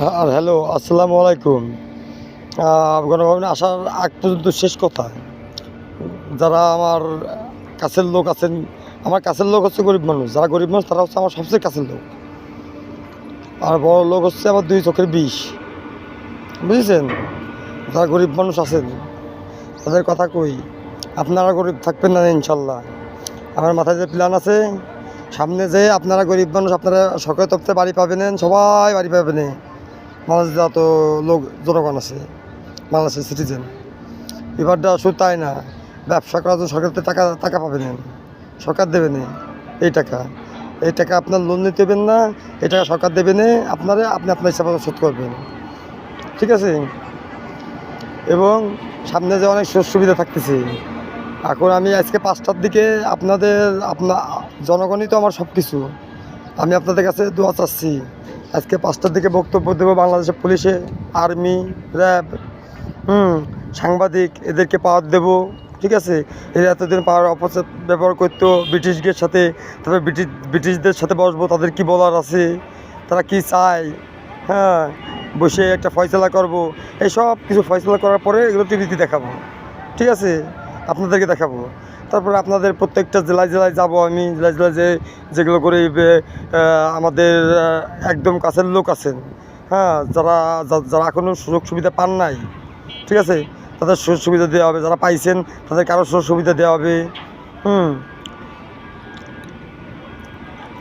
আর hello, আসসালামু আলাইকুম। গণভবনে আসার আগ পর্যন্ত শেষ কথা, যারা আমার কাছের লোক আছেন, আমার কাছের লোক হচ্ছে গরিব মানুষ। যারা গরিব মানুষ তারা হচ্ছে আমার সবচেয়ে কাছের লোক, আর বড় লোক হচ্ছে আমার দুই চোখের বিষ, বুঝেছেন? যারা গরিব মানুষ আছেন তাদের কথা কই, আপনারা গরিব থাকবেন না ইনশাল্লাহ। আমার মাথায় যে প্ল্যান আছে, সামনে যে আপনারা গরিব মানুষ, আপনারা সরকারি তরফে বাড়ি পাবেন, সবাই বাড়ি পাবেন। বাংলাদেশে যত লোক জনগণ আছে, বাংলাদেশের সিটিজেন, এবারটা শুধু তাই না, ব্যবসা করার জন্য সরকার থেকে টাকা টাকা পাবেন, সরকার দেবে না। এই টাকা আপনার লোন নিতে দেবেন না, এই টাকা সরকার দেবে না আপনারা, আপনি আপনার হিসাবে শোধ করবেন, ঠিক আছে? এবং সামনে যে অনেক সুযোগ সুবিধা থাকতেছে। এখন আমি আজকে 5টার দিকে আপনাদের জনগণই তো আমার সব কিছু, আমি আপনাদের কাছে দোয়া চাচ্ছি। আজকে 5টার দিকে বক্তব্য দেবো বাংলাদেশের পুলিশে, আর্মি, র্যাব, সাংবাদিক, এদেরকে পাওয়ার দেবো, ঠিক আছে? এরা এতদিন পাওয়ার অপচয় ব্যবহার করতো ব্রিটিশদের সাথে, তারপরে ব্রিটিশদের সাথে বসবো, তাদের কি বলার আছে, তারা কি চায়, হ্যাঁ, বসে একটা ফয়সলা করব। এই সব কিছু ফয়সলা করার পরে এগুলো টিভিতে দেখাবো, ঠিক আছে? আপনাদেরকে দেখাবো। তারপরে আপনাদের প্রত্যেকটা জেলায় জেলায় যাব আমি, জেলায় জেলায় যেগুলো করে আমাদের একদম কাছের লোক আছেন, হ্যাঁ, যারা যারা এখনও সুযোগ সুবিধা পান নাই, ঠিক আছে, তাদের সুযোগ সুবিধা দেওয়া হবে। যারা পাইছেন তাদেরকে আরও সুযোগ সুবিধা দেওয়া হবে।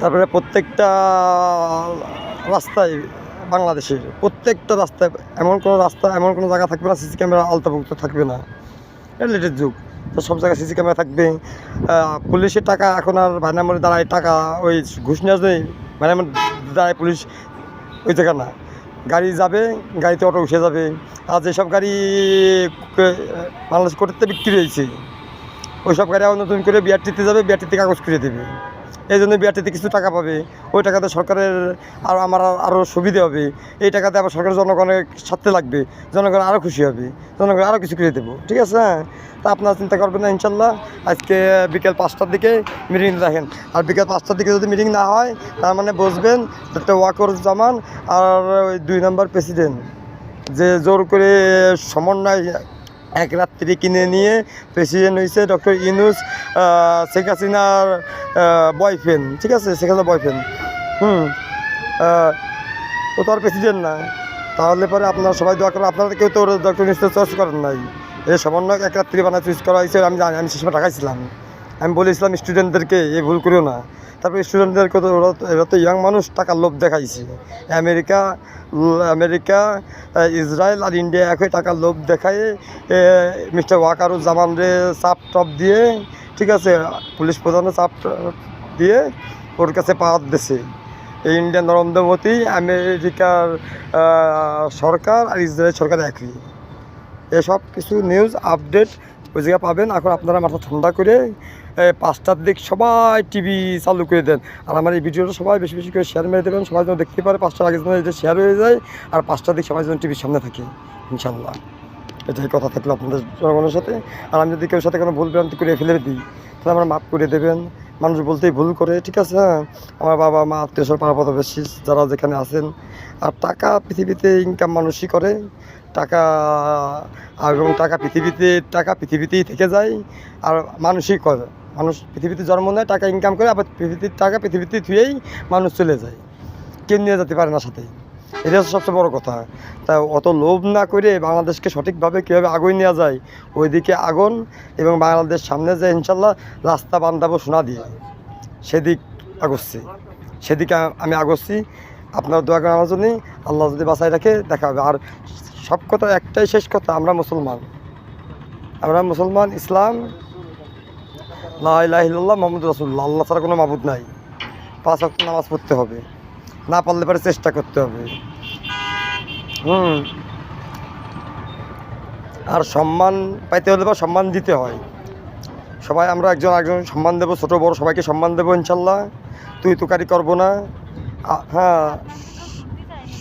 তারপরে প্রত্যেকটা রাস্তায়, বাংলাদেশের প্রত্যেকটা রাস্তায় এমন কোনো জায়গা থাকবে না সিসি ক্যামেরা আওতাভুক্ত থাকবে না। এটা লেটেস্ট যুগ, তো সব জায়গায় সিসি ক্যামেরা থাকবে। পুলিশের টাকা এখন আর ভাইনামরে দাঁড়ায়, টাকা ওই ঘুষ নেওয়া নেই, ভাইনামরে দাঁড়ায় পুলিশ ওই জায়গা না। গাড়ি যাবে, গাড়িতে অটো উঠে যাবে। আর যেসব গাড়ি বাংলাদেশ কোর্টেতে বিক্রি হয়েছে, ওই সব গাড়ি আবার নতুন করে বিআরটিতে যাবে, বিআরটিতে কাগজ করে দেবে। এই জন্য বিআরটিতে কিছু টাকা পাবে, ওই টাকাতে সরকারের আরও সুবিধা হবে। এই টাকাতে আবার সরকারের জনগণের সাথে লাগবে, জনগণ আরও খুশি হবে, জনগণ আরও কিছু করে দেবো, ঠিক আছে? হ্যাঁ, তা আপনারা চিন্তা করবেন না ইনশাল্লাহ। আজকে বিকেল 5টার দিকে মিটিং রাখেন, আর বিকেল 5টার দিকে যদি মিটিং না হয়, তার মানে বুঝবেন ডক্টর ওয়াকারুজ্জামান আর ওই 2 নম্বর প্রেসিডেন্ট যে জোর করে সমন্বয় এক রাত্রি কিনে নিয়ে প্রেসিডেন্ট হয়েছে ডক্টর ইউনূস, শেখ হাসিনার বয়ফ্রেন্ড, ঠিক আছে? শেখ হাসিনার বয়ফ্রেন্ড, ও তো আর প্রেসিডেন্ট না। তাহলে পরে আপনারা সবাই দোয়া করেন। আপনারা কেউ তো ডক্টর ইউনূসকে চয়েস করেন নাই, এই সমন্বয় এক রাত্রি বানায় চুজ করা হয়েছে। আমি জানি, আমি সে সময় ঢাকাইছিলাম, আমি বলেছিলাম স্টুডেন্টদেরকে এই ভুল করিও না। তারপরে স্টুডেন্টদেরকে তো এরা তো ইয়াং মানুষ, টাকার লোভ দেখাইছে। আমেরিকা, ইসরায়েল আর ইন্ডিয়া একই টাকার লোভ দেখায় মিস্টার ওয়াকারুজ্জামানরে চাপ টপ দিয়ে, ঠিক আছে, পুলিশ প্রধানের চাপ দিয়ে ওর কাছে পাওয়ার দিছে। এই ইন্ডিয়ান নরেন্দ্র মোদী, আমেরিকার সরকার আর ইসরায়েল সরকার একই। এসব কিছু নিউজ আপডেট ওই জায়গায় পাবেন। এখন আপনারা মাথা ঠান্ডা করে 5টার দিক সবাই টিভি চালু করে দেন, আর আমার এই ভিডিওটা সবাই বেশি বেশি করে শেয়ার মেরে দেবেন, সবাই যেন দেখতে পারে। 5টার আগে যেন এটা শেয়ার হয়ে যায়, আর 5টার দিক সবাই যেন টিভির সামনে থাকে ইনশাল্লাহ। এটাই কথা থাকলো আপনাদের জনগণের সাথে। আর আমি যদি কেউ সাথে কোনো ভুল ভ্রান্তি করে ফেলে দিই, তাহলে আমরা মাফ করে দেবেন। মানুষ বলতেই ভুল করে, ঠিক আছে? হ্যাঁ, আমার বাবা মা আত্মীয় পাড়া প্রতিবেশী যারা যেখানে আছেন। আর টাকা পৃথিবীতে ইনকাম মানুষই করে, টাকা এবং টাকা পৃথিবীতেই থেকে যায়, আর মানুষই করে। মানুষ পৃথিবীতে জন্ম নেয়, টাকা ইনকাম করে, আবার টাকা পৃথিবীতে থুয়েই মানুষ চলে যায়, কেউ নিয়ে যেতে পারে না সাথে। এটা হচ্ছে সবচেয়ে বড় কথা। তা অত লোভ না করে বাংলাদেশকে সঠিকভাবে কীভাবে আগুন নেওয়া যায় ওইদিকে আগুন, এবং বাংলাদেশ সামনে যে ইনশাল্লাহ রাস্তা বান্ধাবো সোনা দিয়ে, সেদিকে আমি আগোচ্ছি। আপনার দোয়া করেন আমার জন্য, আল্লাহ যদি বাঁচাই রাখে দেখা হবে। আর সব কথা একটাই, শেষ কথা, আমরা মুসলমান, ইসলাম, লা ইলাহা ইল্লাল্লাহ মুহাম্মাদুর রাসূলুল্লাহ, আল্লাহ ছাড়া কোনো মাবুদ নাই। 5 ওয়াক্ত নামাজ পড়তে হবে, না পারলে পরে চেষ্টা করতে হবে। আর সম্মান পাইতে হলে বা সম্মান দিতে হয়। সবাই আমরা একজন সম্মান দেবো, ছোটো বড় সবাইকে সম্মান দেবো ইনশাল্লাহ। তুই তুকারি করবো না। হ্যাঁ,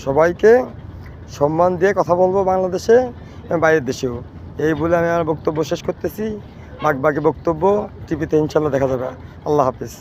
সবাইকে সম্মান দিয়ে কথা বলবো বাংলাদেশে এবং বাইরের দেশেও। এই বলে আমি আমার বক্তব্য শেষ করতেছি। বাকি বক্তব্য টিভিতে ইনশাল্লাহ দেখা যাবে। আল্লাহ হাফিজ।